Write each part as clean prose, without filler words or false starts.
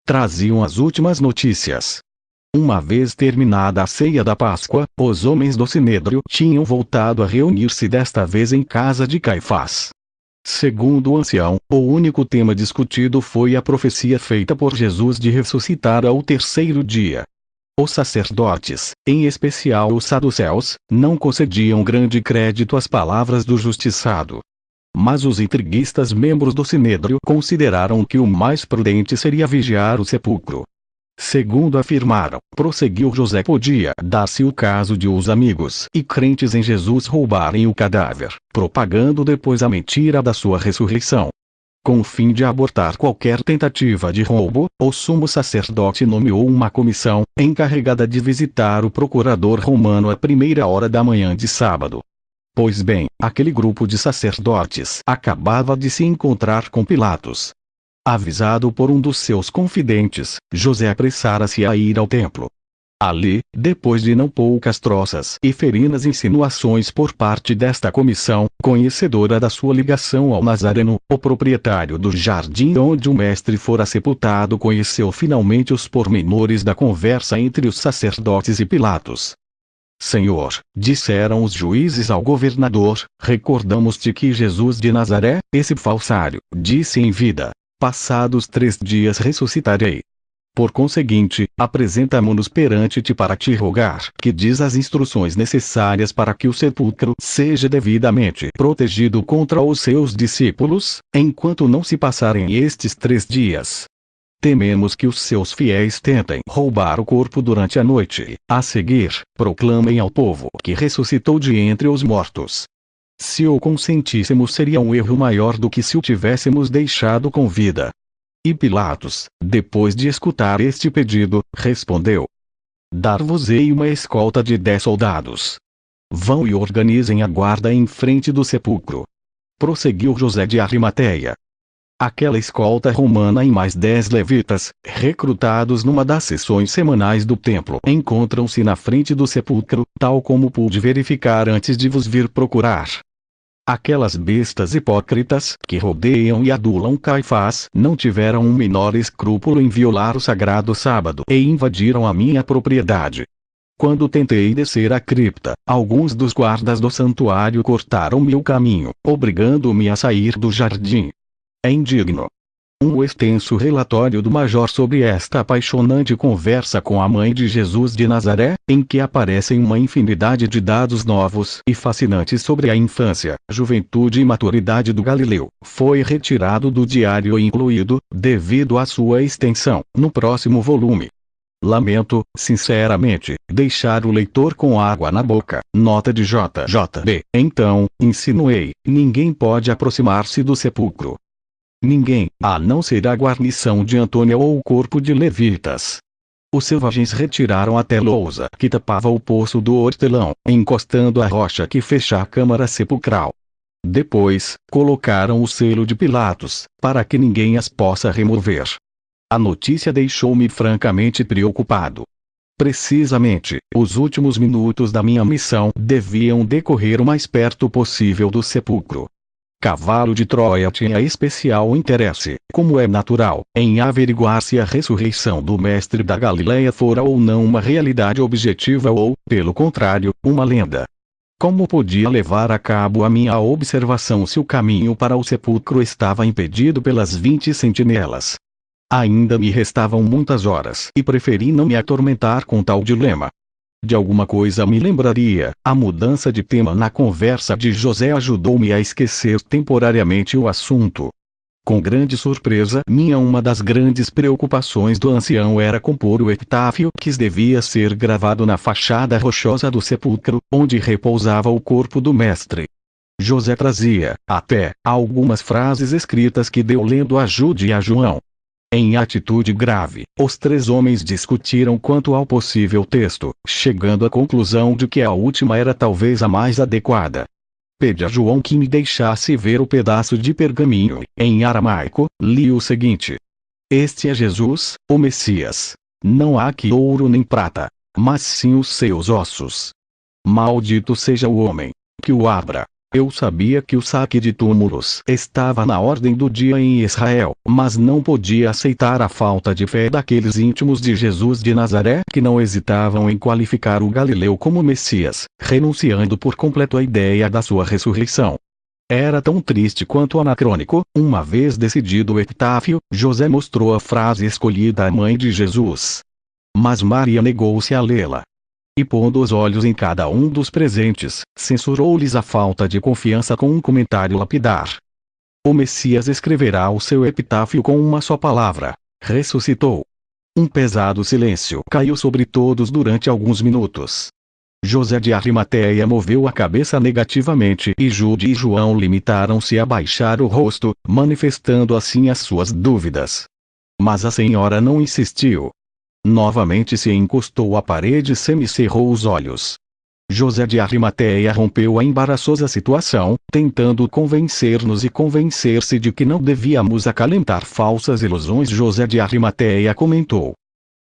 traziam as últimas notícias. Uma vez terminada a ceia da Páscoa, os homens do Sinédrio tinham voltado a reunir-se desta vez em casa de Caifás. Segundo o ancião, o único tema discutido foi a profecia feita por Jesus de ressuscitar ao terceiro dia. Os sacerdotes, em especial os saduceus, não concediam grande crédito às palavras do justiçado. Mas os intriguistas membros do Sinédrio consideraram que o mais prudente seria vigiar o sepulcro. Segundo afirmaram, prosseguiu José, podia dar-se o caso de os amigos e crentes em Jesus roubarem o cadáver, propagando depois a mentira da sua ressurreição. Com o fim de abortar qualquer tentativa de roubo, o sumo sacerdote nomeou uma comissão, encarregada de visitar o procurador romano à primeira hora da manhã de sábado. Pois bem, aquele grupo de sacerdotes acabava de se encontrar com Pilatos. Avisado por um dos seus confidentes, José apressara-se a ir ao templo. Ali, depois de não poucas troças e ferinas insinuações por parte desta comissão, conhecedora da sua ligação ao Nazareno, o proprietário do jardim onde o mestre fora sepultado, conheceu finalmente os pormenores da conversa entre os sacerdotes e Pilatos. Senhor, disseram os juízes ao governador, recordamos-te que Jesus de Nazaré, esse falsário, disse em vida: passados 3 dias ressuscitarei. Por conseguinte, apresentamo-nos perante ti para te rogar que diz as instruções necessárias para que o sepulcro seja devidamente protegido contra os seus discípulos, enquanto não se passarem estes 3 dias. Tememos que os seus fiéis tentem roubar o corpo durante a noite, a seguir, proclamem ao povo que ressuscitou de entre os mortos. Se o consentíssemos, seria um erro maior do que se o tivéssemos deixado com vida. E Pilatos, depois de escutar este pedido, respondeu: dar-vos-ei uma escolta de 10 soldados. Vão e organizem a guarda em frente do sepulcro. Prosseguiu José de Arimateia. Aquela escolta romana e mais 10 levitas, recrutados numa das sessões semanais do templo, encontram-se na frente do sepulcro, tal como pude verificar antes de vos vir procurar. Aquelas bestas hipócritas, que rodeiam e adulam Caifás, não tiveram um menor escrúpulo em violar o sagrado sábado e invadiram a minha propriedade. Quando tentei descer a cripta, alguns dos guardas do santuário cortaram-me o caminho, obrigando-me a sair do jardim. É indigno. Um extenso relatório do major sobre esta apaixonante conversa com a mãe de Jesus de Nazaré, em que aparecem uma infinidade de dados novos e fascinantes sobre a infância, juventude e maturidade do Galileu, foi retirado do diário e incluído, devido à sua extensão, no próximo volume. Lamento, sinceramente, deixar o leitor com água na boca. Nota de JJB. Então, insinuei, ninguém pode aproximar-se do sepulcro. Ninguém, a não ser a guarnição de Antônia ou o corpo de levitas. Os selvagens retiraram até lousa que tapava o poço do hortelão, encostando a rocha que fecha a câmara sepulcral. Depois, colocaram o selo de Pilatos, para que ninguém as possa remover. A notícia deixou-me francamente preocupado. Precisamente, os últimos minutos da minha missão deviam decorrer o mais perto possível do sepulcro. Cavalo de Troia tinha especial interesse, como é natural, em averiguar se a ressurreição do mestre da Galileia fora ou não uma realidade objetiva ou, pelo contrário, uma lenda. Como podia levar a cabo a minha observação se o caminho para o sepulcro estava impedido pelas 20 sentinelas? Ainda me restavam muitas horas e preferi não me atormentar com tal dilema. De alguma coisa me lembraria, a mudança de tema na conversa de José ajudou-me a esquecer temporariamente o assunto. Com grande surpresa minha, uma das grandes preocupações do ancião era compor o epitáfio que devia ser gravado na fachada rochosa do sepulcro, onde repousava o corpo do mestre. José trazia, até, algumas frases escritas que deu lendo a Jude e a João. Em atitude grave, os 3 homens discutiram quanto ao possível texto, chegando à conclusão de que a última era talvez a mais adequada. Pedi a João que me deixasse ver o pedaço de pergaminho. Em aramaico, li o seguinte: este é Jesus, o Messias. Não há aqui ouro nem prata, mas sim os seus ossos. Maldito seja o homem que o abra. Eu sabia que o saque de túmulos estava na ordem do dia em Israel, mas não podia aceitar a falta de fé daqueles íntimos de Jesus de Nazaré que não hesitavam em qualificar o Galileu como Messias, renunciando por completo à ideia da sua ressurreição. Era tão triste quanto anacrônico. Uma vez decidido o epitáfio, José mostrou a frase escolhida à mãe de Jesus. Mas Maria negou-se a lê-la. E pondo os olhos em cada um dos presentes, censurou-lhes a falta de confiança com um comentário lapidar. O Messias escreverá o seu epitáfio com uma só palavra: ressuscitou. Um pesado silêncio caiu sobre todos durante alguns minutos. José de Arimateia moveu a cabeça negativamente e Jude e João limitaram-se a baixar o rosto, manifestando assim as suas dúvidas. Mas a senhora não insistiu. Novamente se encostou à parede e semicerrou os olhos. José de Arimateia rompeu a embaraçosa situação, tentando convencer-nos e convencer-se de que não devíamos acalentar falsas ilusões. José de Arimateia comentou.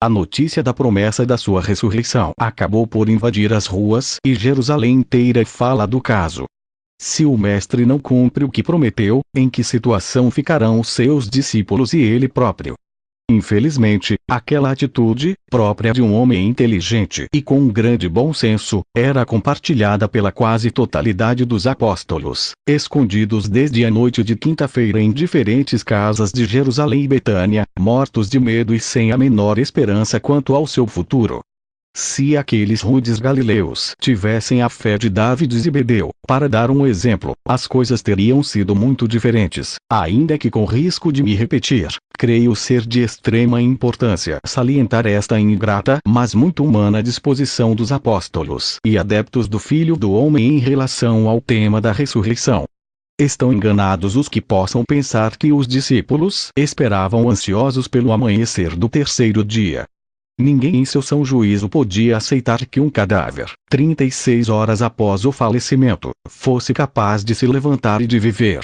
A notícia da promessa da sua ressurreição acabou por invadir as ruas e Jerusalém inteira fala do caso. Se o mestre não cumpre o que prometeu, em que situação ficarão os seus discípulos e ele próprio? Infelizmente, aquela atitude, própria de um homem inteligente e com um grande bom senso, era compartilhada pela quase totalidade dos apóstolos, escondidos desde a noite de quinta-feira em diferentes casas de Jerusalém e Betânia, mortos de medo e sem a menor esperança quanto ao seu futuro. Se aqueles rudes galileus tivessem a fé de David e Zebedeu, para dar um exemplo, as coisas teriam sido muito diferentes, ainda que com risco de me repetir. Creio ser de extrema importância salientar esta ingrata mas muito humana disposição dos apóstolos e adeptos do Filho do Homem em relação ao tema da ressurreição. Estão enganados os que possam pensar que os discípulos esperavam ansiosos pelo amanhecer do terceiro dia. Ninguém em seu são juízo podia aceitar que um cadáver, 36 horas após o falecimento, fosse capaz de se levantar e de viver.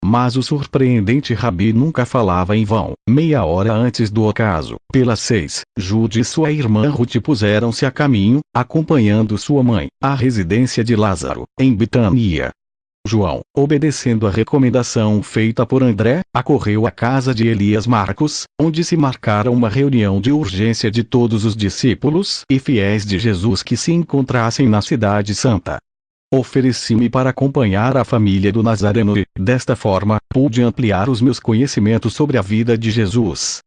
Mas o surpreendente Rabi nunca falava em vão. Meia hora antes do ocaso, pelas 6, Jude e sua irmã Ruth puseram-se a caminho, acompanhando sua mãe, à residência de Lázaro, em Betânia. João, obedecendo a recomendação feita por André, acorreu à casa de Elias Marcos, onde se marcara uma reunião de urgência de todos os discípulos e fiéis de Jesus que se encontrassem na Cidade Santa. Ofereci-me para acompanhar a família do Nazareno e, desta forma, pude ampliar os meus conhecimentos sobre a vida de Jesus.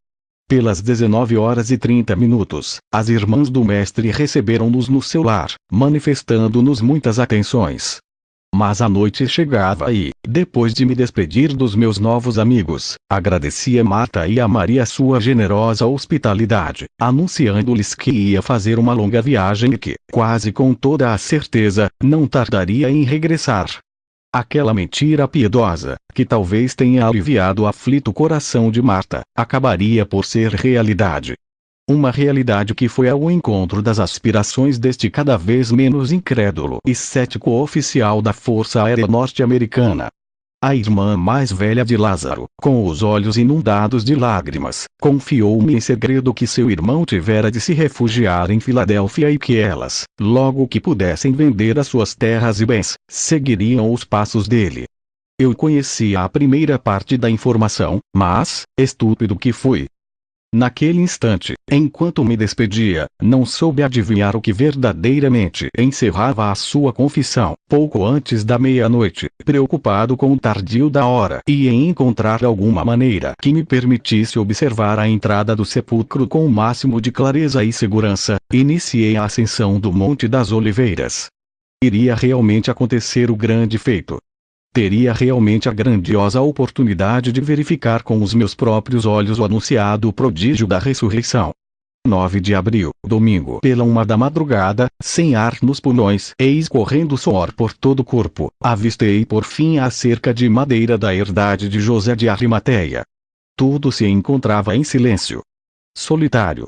Pelas 19h30, as irmãs do Mestre receberam-nos no seu lar, manifestando-nos muitas atenções. Mas a noite chegava e, depois de me despedir dos meus novos amigos, agradeci a Marta e a Maria sua generosa hospitalidade, anunciando-lhes que ia fazer uma longa viagem e que, quase com toda a certeza, não tardaria em regressar. Aquela mentira piedosa, que talvez tenha aliviado o aflito coração de Marta, acabaria por ser realidade. Uma realidade que foi ao encontro das aspirações deste cada vez menos incrédulo e cético oficial da Força Aérea Norte-Americana. A irmã mais velha de Lázaro, com os olhos inundados de lágrimas, confiou-me em segredo que seu irmão tivera de se refugiar em Filadélfia e que elas, logo que pudessem vender as suas terras e bens, seguiriam os passos dele. Eu conhecia a primeira parte da informação, mas, estúpido que fui, naquele instante, enquanto me despedia, não soube adivinhar o que verdadeiramente encerrava a sua confissão. Pouco antes da meia-noite, preocupado com o tardio da hora e em encontrar alguma maneira que me permitisse observar a entrada do sepulcro com o máximo de clareza e segurança, iniciei a ascensão do Monte das Oliveiras. Iria realmente acontecer o grande feito. Teria realmente a grandiosa oportunidade de verificar com os meus próprios olhos o anunciado prodígio da ressurreição. 9 de abril, domingo, pela 1 da madrugada, sem ar nos pulmões e escorrendo suor por todo o corpo, avistei por fim a cerca de madeira da herdade de José de Arimateia. Tudo se encontrava em silêncio. Solitário.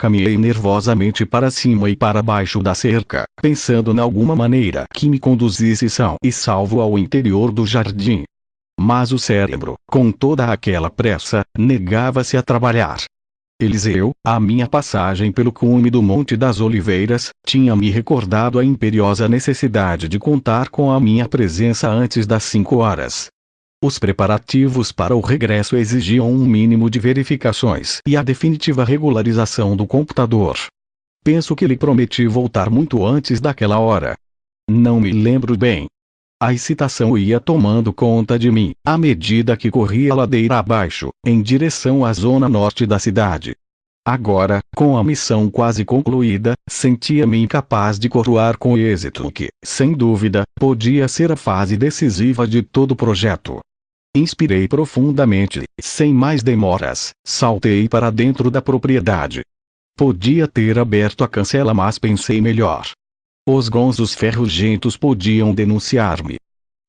Caminhei nervosamente para cima e para baixo da cerca, pensando em alguma maneira que me conduzisse são e salvo ao interior do jardim. Mas o cérebro, com toda aquela pressa, negava-se a trabalhar. Eliseu, a minha passagem pelo cume do Monte das Oliveiras, tinha me recordado a imperiosa necessidade de contar com a minha presença antes das 5 horas. Os preparativos para o regresso exigiam um mínimo de verificações e a definitiva regularização do computador. Penso que lhe prometi voltar muito antes daquela hora. Não me lembro bem. A excitação ia tomando conta de mim, à medida que corria ladeira abaixo, em direção à zona norte da cidade. Agora, com a missão quase concluída, sentia-me incapaz de coroar com êxito que, sem dúvida, podia ser a fase decisiva de todo o projeto. Inspirei profundamente, sem mais demoras, saltei para dentro da propriedade. Podia ter aberto a cancela, mas pensei melhor. Os gonzos ferrugentos podiam denunciar-me.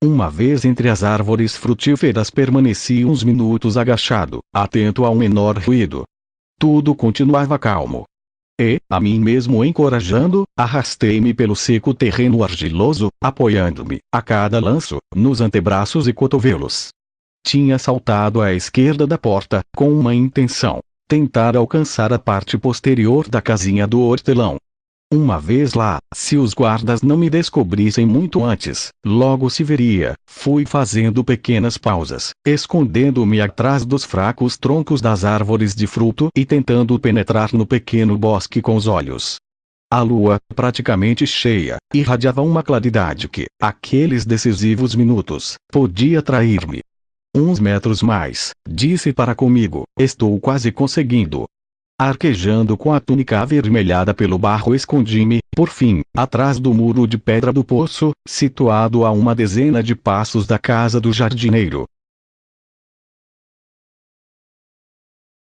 Uma vez entre as árvores frutíferas permaneci uns minutos agachado, atento ao menor ruído. Tudo continuava calmo. E, a mim mesmo encorajando, arrastei-me pelo seco terreno argiloso, apoiando-me, a cada lanço, nos antebraços e cotovelos. Tinha saltado à esquerda da porta, com uma intenção: tentar alcançar a parte posterior da casinha do hortelão. Uma vez lá, se os guardas não me descobrissem muito antes, logo se veria. Fui fazendo pequenas pausas, escondendo-me atrás dos fracos troncos das árvores de fruto e tentando penetrar no pequeno bosque com os olhos. A lua, praticamente cheia, irradiava uma claridade que, aqueles decisivos minutos, podia trair-me. Uns metros mais, disse para comigo, estou quase conseguindo. Arquejando com a túnica avermelhada pelo barro, escondi-me, por fim, atrás do muro de pedra do poço, situado a uma dezena de passos da casa do jardineiro.